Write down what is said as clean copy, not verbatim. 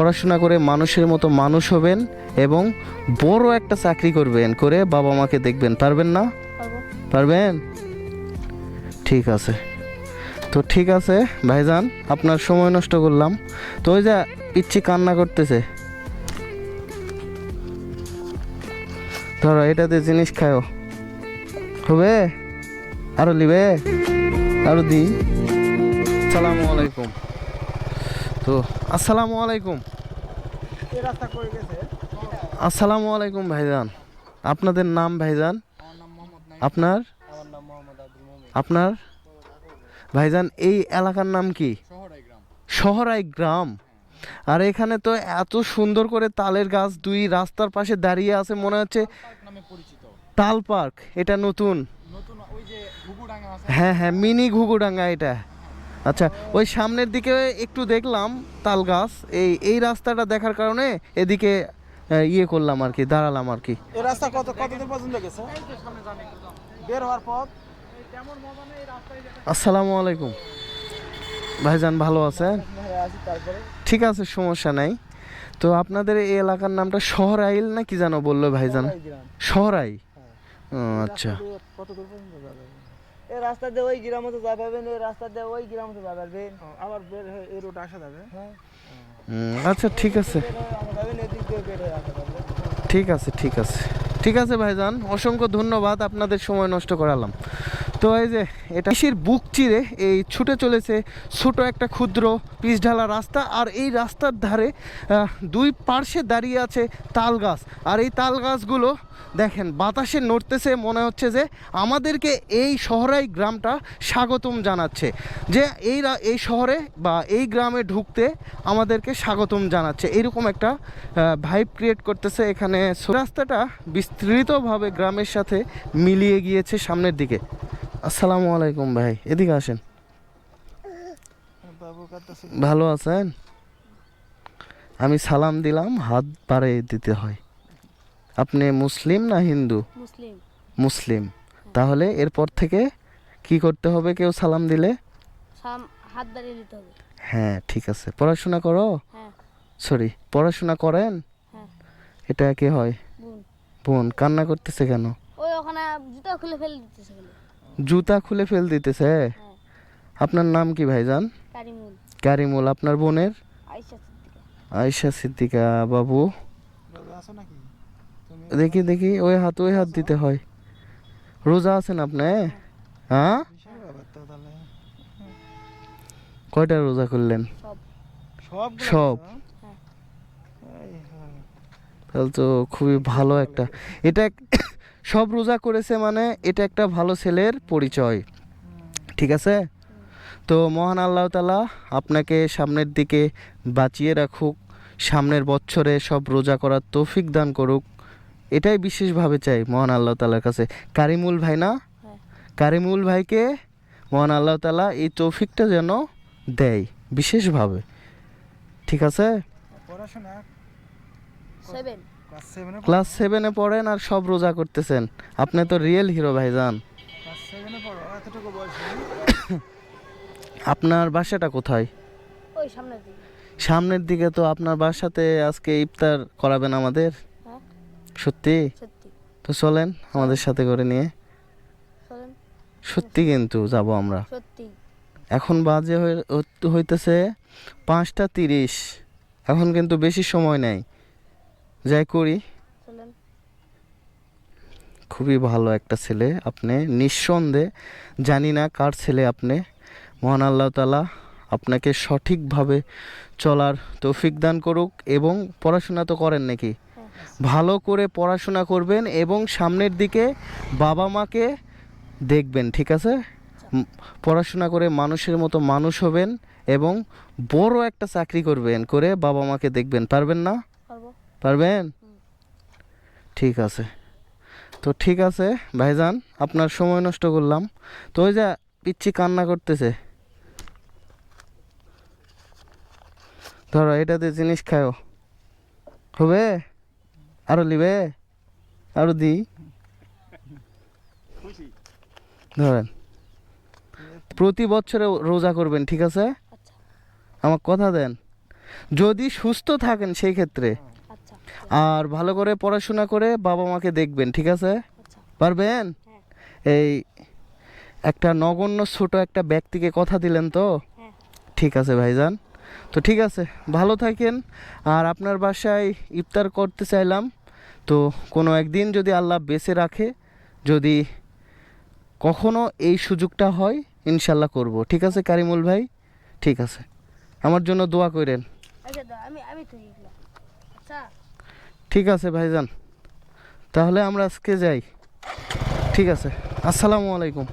পড়াশোনা করে মানুষের মতো মানুষ হবেন এবং বড় একটা চাকরি করবেন, করে বাবা মাকে দেখবেন, পারবেন না? পারবেন? ঠিক আছে। তো ঠিক আছে ভাইজান, আপনার সময় নষ্ট করলাম। তো ওই যে পিচ্ছি কান্না করতেছে, ধরো এটাতে জিনিস খাও, হবে? আরো লিবে? আরো দি। আসসালামু আলাইকুম। তো আসসালামু আলাইকুম। আসসালামু আলাইকুম ভাইজান। আপনাদের নাম ভাইজান? আপনার আপনার ভাইজান এই এলাকার নাম কি? শহরাই গ্রাম। আর এখানে তো এত সুন্দর করে তালের গাছ দুই রাস্তার পাশে দাঁড়িয়ে আছে, মনে হচ্ছে তাল পার্ক। এটা নতুন? হ্যাঁ হ্যাঁ, মিনি ঘুঘুডাঙ্গা এটা। আচ্ছা, ওই সামনের দিকে একটু দেখলাম তাল গাছ, এই রাস্তাটা দেখার কারণে এদিকে ইয়ে করলাম আর কি, দাঁড়ালাম আর কি। এই রাস্তা কতদূর পর্যন্ত গেছে? বের হওয়ার পথ। আসসালামু আলাইকুম ভাইজান, ভালো আছেন? ঠিক আছে, সমস্যা নাই। তো আপনাদের এই এলাকার নামটা শহরাইল না কি জানো বললো ভাইজান? শহরাই। আচ্ছা। কতদূর পর্যন্ত যাবে? এই রাস্তা দিয়ে ওই গ্রামে তো যাবেন, এই রাস্তা দিয়ে ওই গ্রামে তো যাবেন, আবার বের হয়ে এই রোড আসা যাবে। হ্যাঁ, আচ্ছা ঠিক আছে, ঠিক আছে, ঠিক আছে, ঠিক আছে ভাইজান, অসংখ্য ধন্যবাদ, আপনাদের সময় নষ্ট করালাম। তো এই যে এটা কৃষির বুক চিরে এই ছুটে চলেছে ছোট একটা ক্ষুদ্র পিচঢালা রাস্তা, আর এই রাস্তার ধারে দুই পার্শ্বে দাঁড়িয়ে আছে তাল গাছ। আর এই তাল গাছগুলো দেখেন বাতাসে নড়তেছে, মনে হচ্ছে যে আমাদেরকে এই শহরাই গ্রামটা স্বাগতম জানাচ্ছে, যে এই শহরে বা এই গ্রামে ঢুকতে আমাদেরকে স্বাগতম জানাচ্ছে, এরকম একটা ভাইব ক্রিয়েট করতেছে এখানে। রাস্তাটা বিস্তৃতভাবে গ্রামের সাথে মিলিয়ে গিয়েছে সামনের দিকে। আসসালামু আলাইকুম ভাই, এদিকে আসেন। ভালো আছেন? আমি সালাম দিলাম, হাত বাড়িয়ে দিতে হয়। আপনি মুসলিম না হিন্দু? মুসলিম। মুসলিম। তাহলে এরপর থেকে কি করতে হবে কেউ সালাম দিলে? হাত বাড়িয়ে দিতে হবে। হ্যাঁ ঠিক আছে। পড়াশোনা করো? হ্যাঁ। সরি, পড়াশোনা করেন? হ্যাঁ। এটা কে হয়? বোন। বোন কান্না করতেছে কেন? ওই ওখানে জুতা খুলে ফেলে দিতেছে কেন? জুতা খুলে ফেল দিতেছে? হ্যাঁ। আপনার নাম কি ভাইজান? কারিমুল। কারিমুল। আপনার বোনের? আয়েশা সিদ্দিকা। আয়েশা সিদ্দিকা। বাবু দেখি দেখি, ওই হাত দিতে হয়। রোজা আছেন আপনি? হ্যাঁ, কয়টা রোজা করলেন? সব? তাহলে তো খুবই ভালো একটা, এটা সব রোজা করেছে মানে এটা একটা ভালো ছেলের পরিচয়। ঠিক আছে। তো মহান আল্লাহ তাআলা আপনাকে সামনের দিকে বাঁচিয়ে রাখুক, সামনের বছরে সব রোজা করার তৌফিক দান করুক, এটাই বিশেষভাবে চাই মহান আল্লাহ তাআলার কাছে। কারিমুল ভাই না? কারিমুল ভাইকে মহান আল্লাহ তাআলা এই তৌফিকটা যেন দেয় বিশেষভাবে। ঠিক আছে। পড়াশোনা ক্লাস 7-এ পড়েন আর সব রোজা করতেছেন, আপনি তো রিয়েল হিরো ভাইজান। আপনার বাসাটা কোথায়? ওই সামনের দিকে। সামনের দিকে? তো আপনার বাসাতে আজকে ইফতার করাবেন আমাদের? হ্যাঁ। সত্যি? সত্যি। তো চলেন আমাদের সাথে করে নিয়ে। চলেন। সত্যি কিন্তু যাব আমরা। সত্যি। এখন বাজে হইতেছে 5টা 30, এখন কিন্তু বেশি সময় নেই, যাই করি। চলেন। খুবই ভালো একটা ছেলে আপনি, নিঃসন্দেহে। জানি না কার ছেলে আপনি। মহান আল্লাহ তাআলা আপনাকে সঠিকভাবে চলার তৌফিক দান করুক। এবং পড়াশোনা তো করেন নাকি? ভালো করে পড়াশোনা করবেন এবং সামনের দিকে বাবা মাকে দেখবেন। ঠিক আছে। পড়াশোনা করে মানুষের মতো মানুষ হবেন এবং বড় একটা চাকরি করবেন, করে বাবা মাকে দেখবেন, পারবেন না? পারবেন? ঠিক আছে। তো ঠিক আছে ভাইজান, আপনার সময় নষ্ট করলাম। তো ওই যে পিচ্ছি কান্না করতেছে, ধরো এটাতে জিনিস খাও, হবে? আরো লিবে? আরো দি। ধরেন, প্রতি বছরে রোজা করবেন। ঠিক আছে, আমার কথা দেন। যদি সুস্থ থাকেন সেই ক্ষেত্রে। আচ্ছা আর ভালো করে পড়াশোনা করে বাবা মাকে দেখবেন, ঠিক আছে? আচ্ছা পারবেন? হ্যাঁ এই একটা নগণ্য ছোট একটা ব্যক্তিকে কথা দিলেন তো? হ্যাঁ ঠিক আছে ভাইজান, তো ঠিক আছে, ভালো থাকেন। আর আপনার বাসায় ইফতার করতে চাইলাম, তো কোনো একদিন যদি আল্লাহ বেঁচে রাখে, যদি কখনো এই সুযোগটা হয় ইনশাল্লাহ করব, ঠিক আছে কারিমুল ভাই? ঠিক আছে, আমার জন্য দোয়া করেন। আচ্ছা দাও আমি তো এগুলো আচ্ছা ঠিক আছে ভাইজান, তাহলে আমরা আজকে যাই। ঠিক আছে, আসসালামু আলাইকুম।